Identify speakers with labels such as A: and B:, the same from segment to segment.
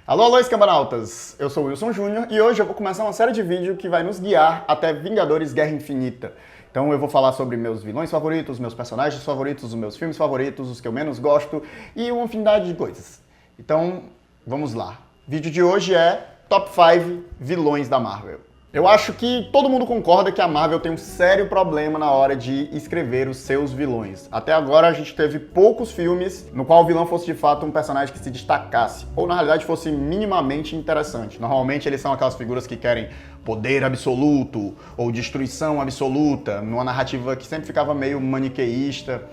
A: Alô, alô, escambanautas! Eu sou o Wilson Júnior e hoje eu vou começar uma série de vídeos que vai nos guiar até Vingadores Guerra Infinita. Então eu vou falar sobre meus vilões favoritos, meus personagens favoritos, os meus filmes favoritos, os que eu menos gosto e uma infinidade de coisas. Então, vamos lá. O vídeo de hoje é Top 5 Vilões da Marvel. Eu acho que todo mundo concorda que a Marvel tem um sério problema na hora de escrever os seus vilões. Até agora a gente teve poucos filmes no qual o vilão fosse de fato um personagem que se destacasse, ou na realidade fosse minimamente interessante. Normalmente eles são aquelas figuras que querem poder absoluto ou destruição absoluta, numa narrativa que sempre ficava meio maniqueísta.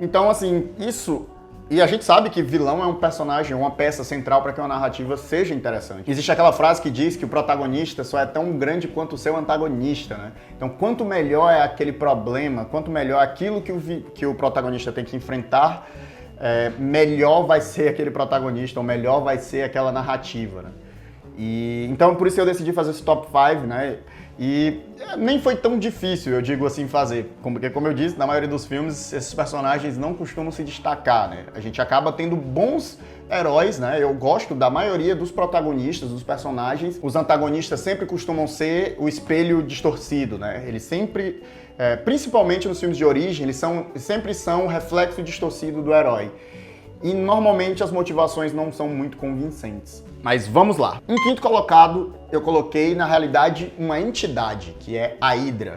A: Então, assim, isso... E a gente sabe que vilão é um personagem, uma peça central para que uma narrativa seja interessante. Existe aquela frase que diz que o protagonista só é tão grande quanto o seu antagonista, né? Então, quanto melhor é aquele problema, quanto melhor aquilo que o protagonista tem que enfrentar, melhor vai ser aquele protagonista, ou melhor vai ser aquela narrativa, né? Então, por isso eu decidi fazer esse top 5, né? E nem foi tão difícil, eu digo assim, fazer. Porque, como eu disse, na maioria dos filmes, esses personagens não costumam se destacar, né? A gente acaba tendo bons heróis, né? Eu gosto da maioria dos protagonistas, dos personagens. Os antagonistas sempre costumam ser o espelho distorcido, né? Eles sempre, principalmente nos filmes de origem, eles sempre são o reflexo distorcido do herói. E normalmente as motivações não são muito convincentes. Mas vamos lá. Em quinto colocado, eu coloquei, na realidade, uma entidade, que é a Hydra.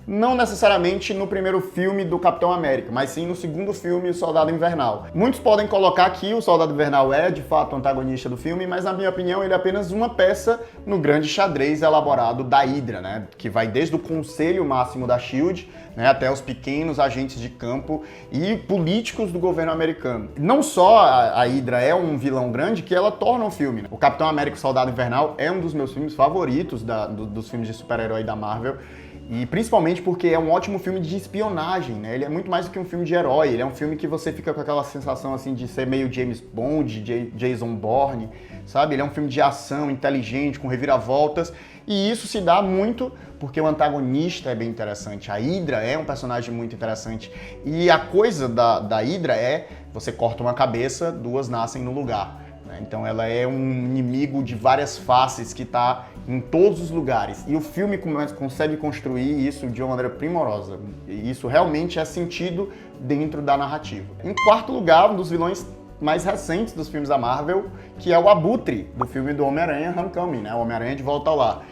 A: Não necessariamente no primeiro filme do Capitão América, mas sim no segundo filme, O Soldado Invernal. Muitos podem colocar que o Soldado Invernal é, de fato, o antagonista do filme, mas na minha opinião ele é apenas uma peça no grande xadrez elaborado da Hydra, né? Que vai desde o Conselho Máximo da SHIELD, né, até os pequenos agentes de campo e políticos do governo americano. Não só a Hydra é um vilão grande, que ela torna um filme, né? O Capitão América e o Soldado Invernal é um dos meus filmes favoritos dos filmes de super-herói da Marvel. E principalmente porque é um ótimo filme de espionagem, né? Ele é muito mais do que um filme de herói, ele é um filme que você fica com aquela sensação assim de ser meio James Bond, Jason Bourne, sabe? Ele é um filme de ação, inteligente, com reviravoltas, e isso se dá muito porque o antagonista é bem interessante. A Hydra é um personagem muito interessante. E a coisa da Hydra é, você corta uma cabeça, duas nascem no lugar. Então ela é um inimigo de várias faces que está em todos os lugares. E o filme consegue construir isso de uma maneira primorosa. E isso realmente é sentido dentro da narrativa. Em quarto lugar, um dos vilões mais recentes dos filmes da Marvel, que é o Abutre, do filme do Homem-Aranha Homecoming, né? O Homem-Aranha de Volta ao Lar.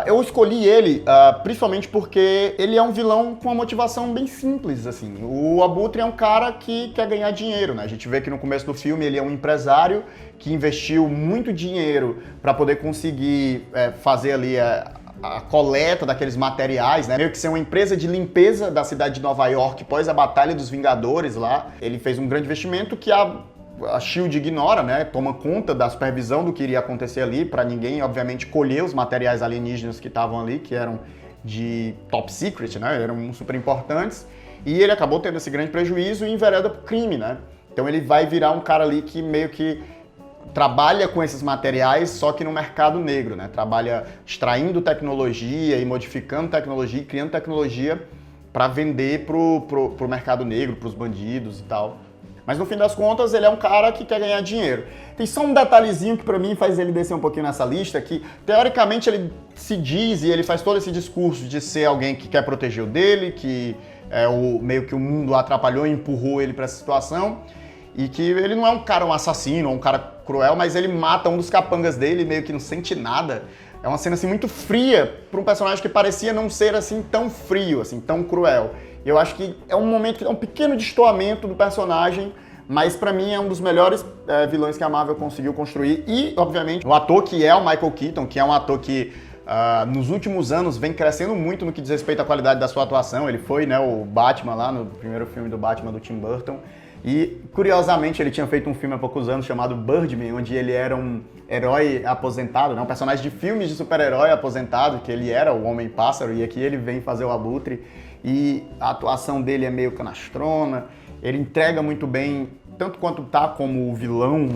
A: Eu escolhi ele principalmente porque ele é um vilão com uma motivação bem simples, assim. O Abutre é um cara que quer ganhar dinheiro, né? A gente vê que no começo do filme ele é um empresário que investiu muito dinheiro para poder conseguir fazer ali a coleta daqueles materiais, né? Meio que ser uma empresa de limpeza da cidade de Nova York após a Batalha dos Vingadores lá. Ele fez um grande investimento que a SHIELD ignora, né? Toma conta da supervisão do que iria acontecer ali, para ninguém, obviamente, colher os materiais alienígenas que estavam ali, que eram de top secret, né? Eram super importantes. E ele acabou tendo esse grande prejuízo e envereda pro crime, né? Então ele vai virar um cara ali que meio que trabalha com esses materiais, só que no mercado negro, né? Trabalha extraindo tecnologia e modificando tecnologia e criando tecnologia para vender pro mercado negro, pros bandidos e tal. Mas no fim das contas, ele é um cara que quer ganhar dinheiro. Tem só um detalhezinho que pra mim faz ele descer um pouquinho nessa lista, que teoricamente ele se diz e ele faz todo esse discurso de ser alguém que quer proteger o dele, que meio que o mundo atrapalhou e empurrou ele pra essa situação, e que ele não é um cara, um assassino, ou um cara cruel, mas ele mata um dos capangas dele, meio que não sente nada. É uma cena assim muito fria para um personagem que parecia não ser assim tão frio, assim, tão cruel. Eu acho que é um momento que é um pequeno destoamento do personagem, mas pra mim é um dos melhores vilões que a Marvel conseguiu construir. E, obviamente, o ator que é o Michael Keaton, que é um ator que nos últimos anos vem crescendo muito no que diz respeito à qualidade da sua atuação. Ele foi, né, o Batman lá no primeiro filme do Batman do Tim Burton. E, curiosamente, ele tinha feito um filme há poucos anos chamado Birdman, onde ele era um herói aposentado, né? Um personagem de filmes de super-herói aposentado, que ele era o Homem-Pássaro, e aqui ele vem fazer o Abutre. E a atuação dele é meio canastrona, ele entrega muito bem, tanto quanto tá como o vilão,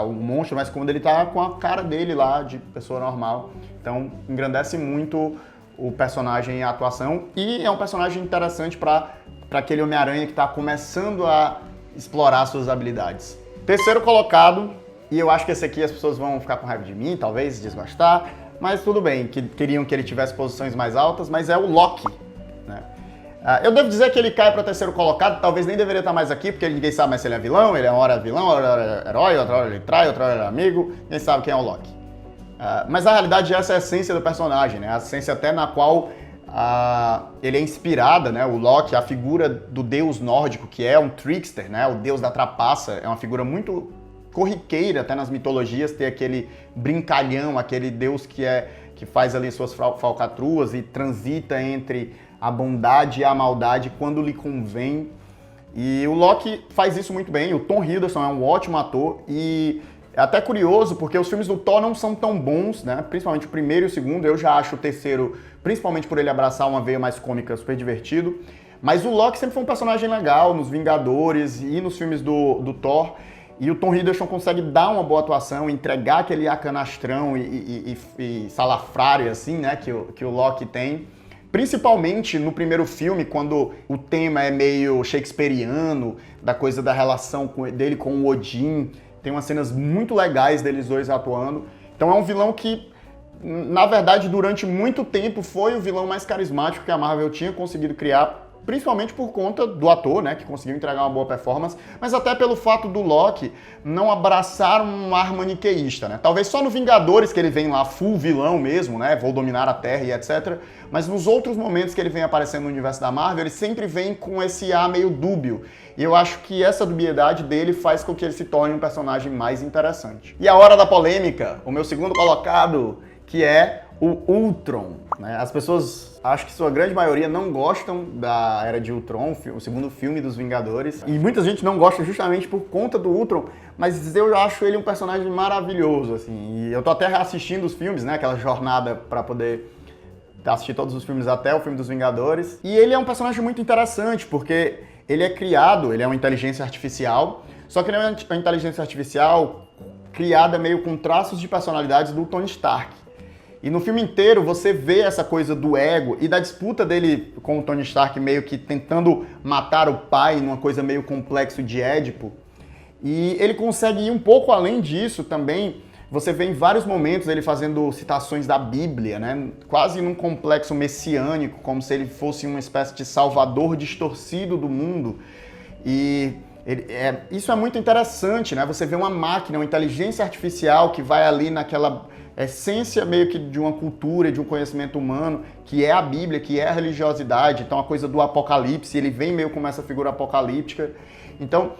A: o monstro, mas quando ele tá com a cara dele lá, de pessoa normal. Então, engrandece muito o personagem e a atuação, e é um personagem interessante para aquele Homem-Aranha que tá começando a explorar suas habilidades. Terceiro colocado, E eu acho que esse aqui as pessoas vão ficar com raiva de mim, talvez desgostar, mas tudo bem, que queriam que ele tivesse posições mais altas, mas é o Loki, né? Eu devo dizer que ele cai para o terceiro colocado, talvez nem deveria estar mais aqui, porque ninguém sabe mais se ele é vilão, ele é uma hora vilão, uma hora é herói, outra hora ele trai, outra hora ele é amigo, ninguém sabe quem é o Loki. Mas na realidade essa é a essência do personagem, né? A essência até na qual ele é inspirada, né? O Loki, a figura do deus nórdico, que é um trickster, né? O deus da trapaça, é uma figura muito corriqueira até nas mitologias, ter aquele brincalhão, aquele deus que faz ali suas falcatruas e transita entre a bondade e a maldade quando lhe convém. E o Loki faz isso muito bem, o Tom Hiddleston é um ótimo ator e é até curioso porque os filmes do Thor não são tão bons, né? Principalmente o primeiro e o segundo, eu já acho o terceiro, principalmente por ele abraçar uma veia mais cômica, super divertido. Mas o Loki sempre foi um personagem legal nos Vingadores e nos filmes do Thor. E o Tom Hiddleston consegue dar uma boa atuação, entregar aquele ar canastrão e salafrário, assim, né, que o Loki tem. Principalmente no primeiro filme, quando o tema é meio shakespeariano, da coisa da relação dele com o Odin. Tem umas cenas muito legais deles dois atuando. Então é um vilão que, na verdade, durante muito tempo foi o vilão mais carismático que a Marvel tinha conseguido criar, principalmente por conta do ator, né, que conseguiu entregar uma boa performance, mas até pelo fato do Loki não abraçar um ar maniqueísta, né? Talvez só no Vingadores que ele vem lá full vilão mesmo, né, vou dominar a Terra e etc. Mas nos outros momentos que ele vem aparecendo no universo da Marvel, ele sempre vem com esse ar meio dúbio. E eu acho que essa dubiedade dele faz com que ele se torne um personagem mais interessante. E a hora da polêmica, o meu segundo colocado, que é o Ultron, né? As pessoas, acho que sua grande maioria, não gostam da Era de Ultron, o segundo filme dos Vingadores. E muita gente não gosta justamente por conta do Ultron, mas eu acho ele um personagem maravilhoso, assim. E eu tô até reassistindo os filmes, né? Aquela jornada pra poder assistir todos os filmes até o filme dos Vingadores. E ele é um personagem muito interessante, porque ele é criado, ele é uma inteligência artificial, só que ele é uma inteligência artificial criada meio com traços de personalidades do Tony Stark. E no filme inteiro você vê essa coisa do ego e da disputa dele com o Tony Stark meio que tentando matar o pai numa coisa meio complexo de Édipo. E ele consegue ir um pouco além disso também. Você vê em vários momentos ele fazendo citações da Bíblia, né? Quase num complexo messiânico, como se ele fosse uma espécie de salvador distorcido do mundo. E isso é muito interessante, né? Você vê uma máquina, uma inteligência artificial que vai ali naquela essência meio que de uma cultura, de um conhecimento humano, que é a Bíblia, que é a religiosidade, então a coisa do apocalipse, ele vem meio como essa figura apocalíptica. Então,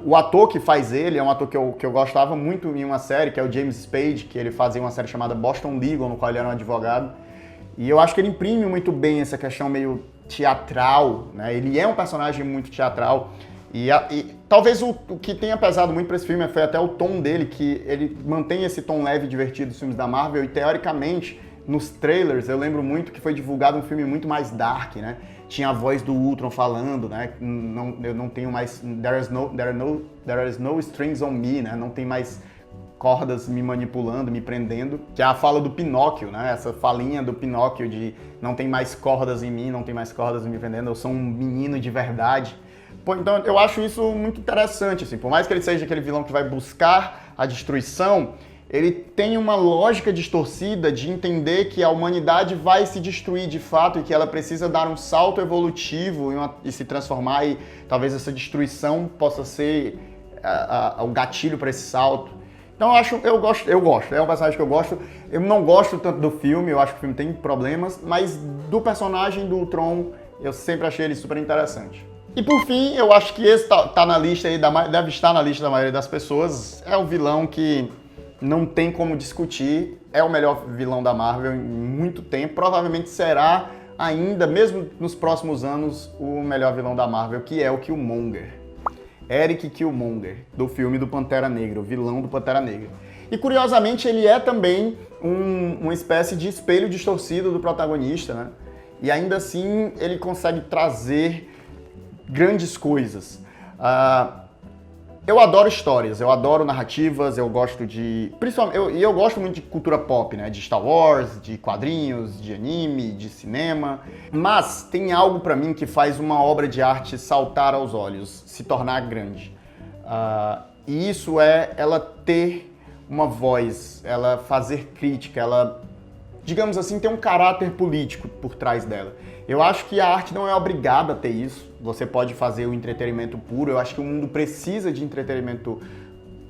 A: o ator que faz ele é um ator que eu gostava muito em uma série, que é o James Spade, que ele fazia uma série chamada Boston Legal, no qual ele era um advogado. E eu acho que ele imprime muito bem essa questão meio teatral, né? Ele é um personagem muito teatral. E talvez o que tenha pesado muito para esse filme foi até o tom dele, que ele mantém esse tom leve e divertido dos filmes da Marvel, e teoricamente, nos trailers, eu lembro muito que foi divulgado um filme muito mais dark, né? Tinha a voz do Ultron falando, né? Eu não tenho mais... There is no strings on me, né? Não tem mais cordas me manipulando, me prendendo, que é a fala do Pinóquio, né? Essa falinha do Pinóquio de não tem mais cordas em mim, não tem mais cordas me prendendo, eu sou um menino de verdade. Então eu acho isso muito interessante, assim, por mais que ele seja aquele vilão que vai buscar a destruição, ele tem uma lógica distorcida de entender que a humanidade vai se destruir de fato e que ela precisa dar um salto evolutivo e se transformar, e talvez essa destruição possa ser o gatilho para esse salto. Então eu gosto, é um personagem que eu gosto. Eu não gosto tanto do filme, eu acho que o filme tem problemas, mas do personagem do Ultron eu sempre achei ele super interessante. E por fim, eu acho que esse tá na lista aí, deve estar na lista da maioria das pessoas. É o vilão que não tem como discutir, é o melhor vilão da Marvel em muito tempo. Provavelmente será ainda, mesmo nos próximos anos, o melhor vilão da Marvel, que é o Killmonger. Eric Killmonger, do filme do Pantera Negra, o vilão do Pantera Negra. E curiosamente ele é também uma espécie de espelho distorcido do protagonista, né? E ainda assim ele consegue trazer grandes coisas. Eu adoro histórias, eu adoro narrativas, eu gosto de... Principalmente, eu gosto muito de cultura pop, né? De Star Wars, de quadrinhos, de anime, de cinema. Mas tem algo pra mim que faz uma obra de arte saltar aos olhos, se tornar grande. E isso é ela ter uma voz, ela fazer crítica, ela, digamos assim, ter um caráter político por trás dela. Eu acho que a arte não é obrigada a ter isso. Você pode fazer o entretenimento puro. Eu acho que o mundo precisa de entretenimento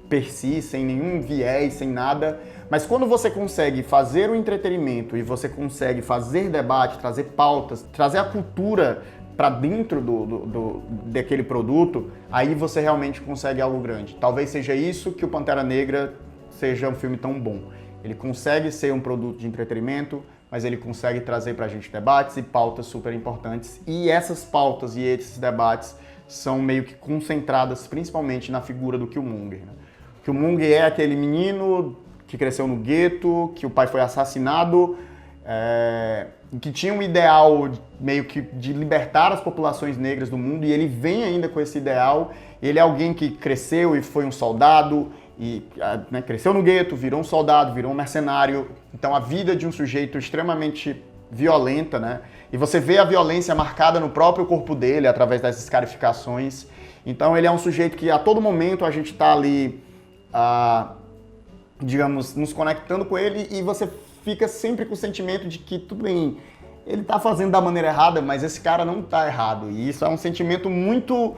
A: per si, sem nenhum viés, sem nada. Mas quando você consegue fazer o entretenimento e você consegue fazer debate, trazer pautas, trazer a cultura para dentro daquele produto, aí você realmente consegue algo grande. Talvez seja isso que o Pantera Negra seja um filme tão bom. Ele consegue ser um produto de entretenimento, mas ele consegue trazer pra gente debates e pautas super importantes. E essas pautas e esses debates são meio que concentradas principalmente na figura do Killmonger, né? Killmonger é aquele menino que cresceu no gueto, que o pai foi assassinado, que tinha um ideal meio que de libertar as populações negras do mundo, e ele vem ainda com esse ideal. Ele é alguém que cresceu e foi um soldado, e né, cresceu no gueto, virou um soldado, virou um mercenário. Então a vida de um sujeito extremamente violenta, né? E você vê a violência marcada no próprio corpo dele através das escarificações. Então ele é um sujeito que a todo momento a gente está ali, digamos, nos conectando com ele, e você fica sempre com o sentimento de que, tudo bem, ele está fazendo da maneira errada, mas esse cara não está errado. E isso é um sentimento muito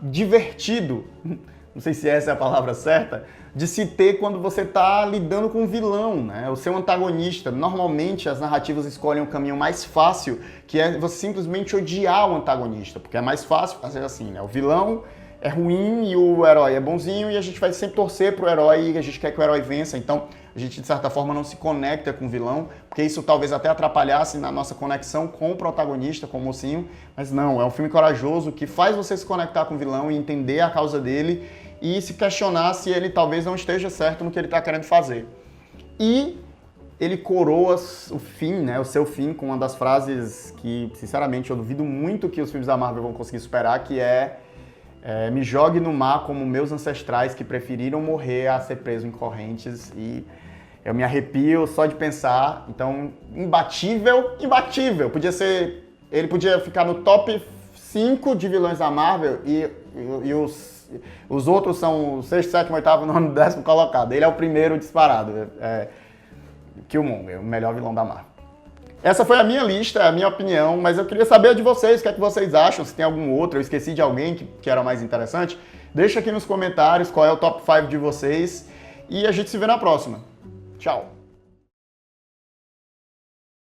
A: divertido, não sei se essa é a palavra certa, de se ter quando você está lidando com um vilão, né? O seu antagonista. Normalmente as narrativas escolhem o caminho mais fácil, que é você simplesmente odiar o antagonista, porque é mais fácil fazer assim, né? O vilão é ruim e o herói é bonzinho, e a gente vai sempre torcer pro herói, e a gente quer que o herói vença. Então a gente, de certa forma, não se conecta com o vilão, porque isso talvez até atrapalhasse na nossa conexão com o protagonista, com o mocinho. Mas não, é um filme corajoso que faz você se conectar com o vilão e entender a causa dele e se questionar se ele talvez não esteja certo no que ele está querendo fazer. E ele coroa o fim, né, o seu fim, com uma das frases que, sinceramente, eu duvido muito que os filmes da Marvel vão conseguir superar, que me jogue no mar como meus ancestrais que preferiram morrer a ser preso em correntes. E eu me arrepio só de pensar. Então, imbatível. Ele podia ficar no top 5 de vilões da Marvel, e os outros são o 6º, 7º, 8º, 9º, 10º colocado. Ele é o primeiro disparado. Killmonger, o melhor vilão da Marvel. Essa foi a minha lista, a minha opinião, mas eu queria saber de vocês, o que é que vocês acham, se tem algum outro, eu esqueci de alguém que era mais interessante. Deixa aqui nos comentários qual é o top 5 de vocês, e a gente se vê na próxima. Tchau!